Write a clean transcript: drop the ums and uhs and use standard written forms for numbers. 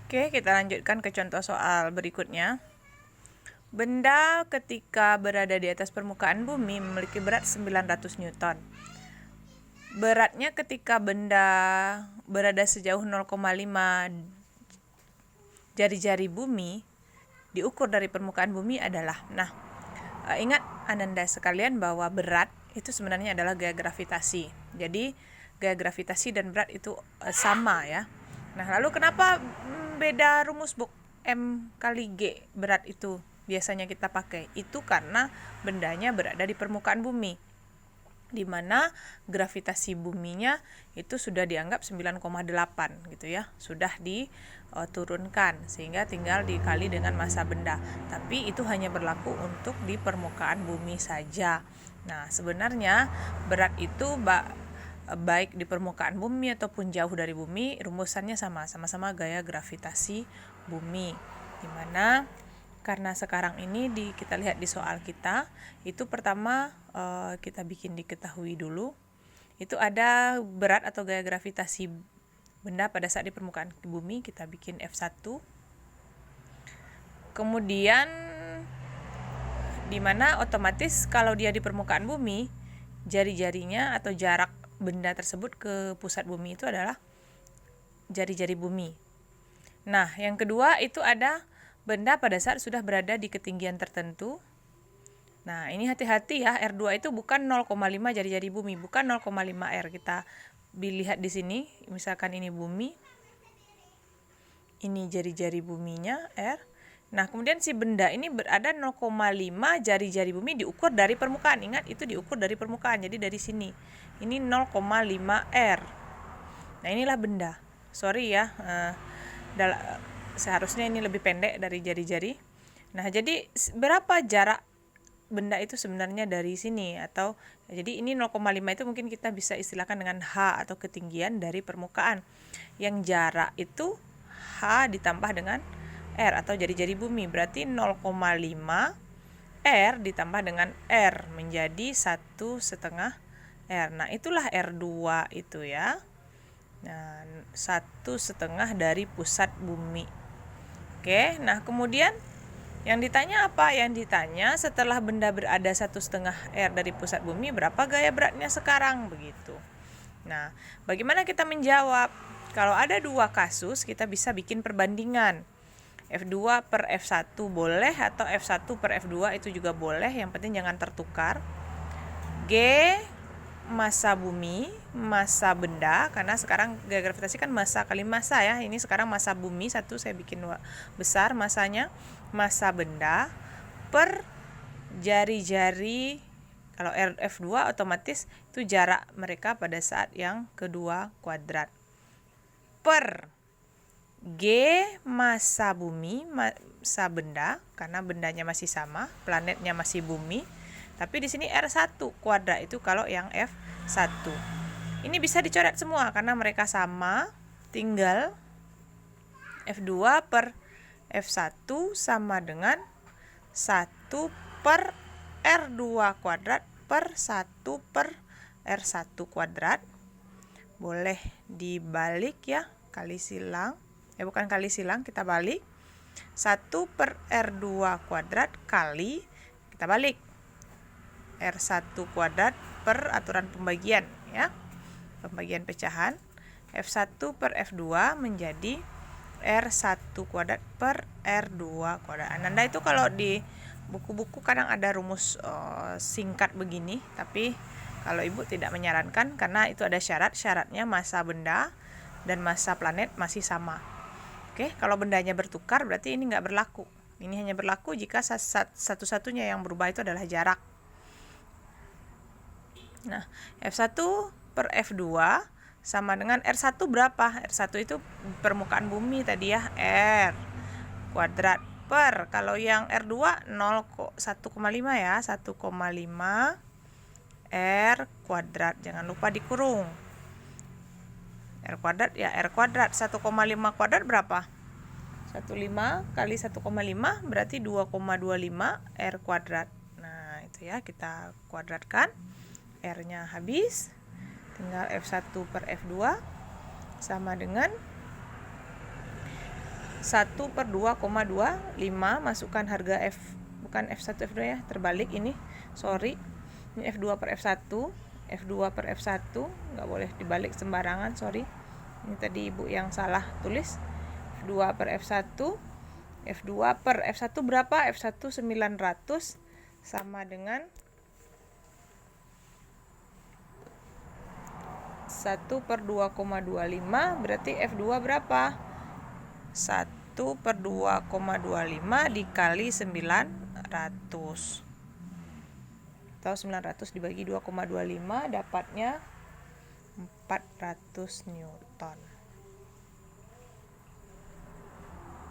Oke, kita lanjutkan ke contoh soal berikutnya. Benda ketika berada di atas permukaan bumi memiliki berat 900 Newton. Beratnya ketika benda berada sejauh 0,5 jari-jari bumi diukur dari permukaan bumi adalah. Ingat Ananda sekalian bahwa berat itu sebenarnya adalah gaya gravitasi. Jadi gaya gravitasi dan berat itu sama ya. Lalu kenapa beda rumus M kali G berat itu biasanya kita pakai? Itu karena bendanya berada di permukaan bumi, di mana gravitasi buminya itu sudah dianggap 9,8 gitu ya, sudah diturunkan sehingga tinggal dikali dengan massa benda. Tapi itu hanya berlaku untuk di permukaan bumi saja. Nah, sebenarnya berat itu baik di permukaan bumi ataupun jauh dari bumi, rumusannya sama-sama gaya gravitasi bumi. Dimana karena sekarang ini kita lihat di soal kita, itu pertama kita bikin diketahui dulu. Itu ada berat atau gaya gravitasi benda pada saat di permukaan bumi, kita bikin F1. Kemudian dimana otomatis kalau dia di permukaan bumi, jari-jarinya atau jarak benda tersebut ke pusat bumi itu adalah jari-jari bumi. Nah, yang kedua itu ada benda pada saat sudah berada di ketinggian tertentu. Nah, ini hati-hati ya, R2 itu bukan 0,5 jari-jari bumi, bukan 0,5 R. Kita lihat di sini, misalkan ini bumi, ini jari-jari buminya R. Nah, kemudian si benda ini berada 0,5 jari-jari bumi diukur dari permukaan. Ingat, itu diukur dari permukaan, jadi dari sini. Ini 0,5 R. Nah, inilah benda. Sorry ya, seharusnya ini lebih pendek dari jari-jari. Nah, jadi berapa jarak benda itu sebenarnya dari sini? Atau jadi ini 0,5 itu mungkin kita bisa istilahkan dengan H atau ketinggian dari permukaan. Yang jarak itu H ditambah dengan R atau jari-jari bumi, berarti 0,5 R ditambah dengan R menjadi 1,5 R. Nah, itulah R2 itu ya. Nah, 1,5 dari pusat bumi. Oke, nah kemudian yang ditanya apa? Yang ditanya setelah benda berada 1,5 R dari pusat bumi, berapa gaya beratnya sekarang? Begitu. Nah, bagaimana kita menjawab? Kalau ada dua kasus, kita bisa bikin perbandingan. F2 per F1 boleh atau F1 per F2 itu juga boleh, yang penting jangan tertukar. G massa bumi, massa benda, karena sekarang gaya gravitasi kan massa kali massa ya. Ini sekarang massa bumi, satu saya bikin besar massanya, massa benda per jari-jari. Kalau F2 otomatis itu jarak mereka pada saat yang kedua kuadrat, per G massa bumi, massa benda, karena bendanya masih sama, planetnya masih bumi. Tapi di sini R1 kuadrat itu kalau yang F1. Ini bisa dicoret semua karena mereka sama, tinggal F2 per F1 sama dengan 1 per R2 kuadrat per 1 per R1 kuadrat. Boleh dibalik ya, kali silang. Bukan kali silang, kita balik. 1 per R2 kuadrat kali, kita balik, R1 kuadrat per aturan pembagian ya, pembagian pecahan. F1 per F2 menjadi R1 kuadrat per R2 kuadrat. Ananda itu kalau di buku-buku kadang ada rumus singkat begini, tapi kalau ibu tidak menyarankan karena itu ada syaratnya massa benda dan massa planet masih sama. Oke, kalau bendanya bertukar berarti ini nggak berlaku. Ini hanya berlaku jika satu-satunya yang berubah itu adalah jarak. Nah, F1 per F2 sama dengan R1 berapa? R1 itu permukaan bumi tadi ya, R kuadrat per, kalau yang R2 1,5 ya, 1,5 R kuadrat. Jangan lupa dikurung. R kuadrat ya, R kuadrat 1,5 kuadrat berapa? 15 kali 1,5 berarti 2,25 R kuadrat. Nah, itu ya, kita kuadratkan. R-nya habis, tinggal F1 per F2 sama dengan 1/2,25, masukkan harga F, bukan F1 F2 ya, terbalik ini, sorry, ini F2 per F1, F2 per F1, nggak boleh dibalik sembarangan, sorry, ini tadi ibu yang salah tulis. F2 per F1, F2 per F1 berapa? F1 900 sama dengan 1/2,25, berarti F2 berapa? 1/2,25 dikali 900, atau 900 dibagi 2,25, dapatnya 400 Newton.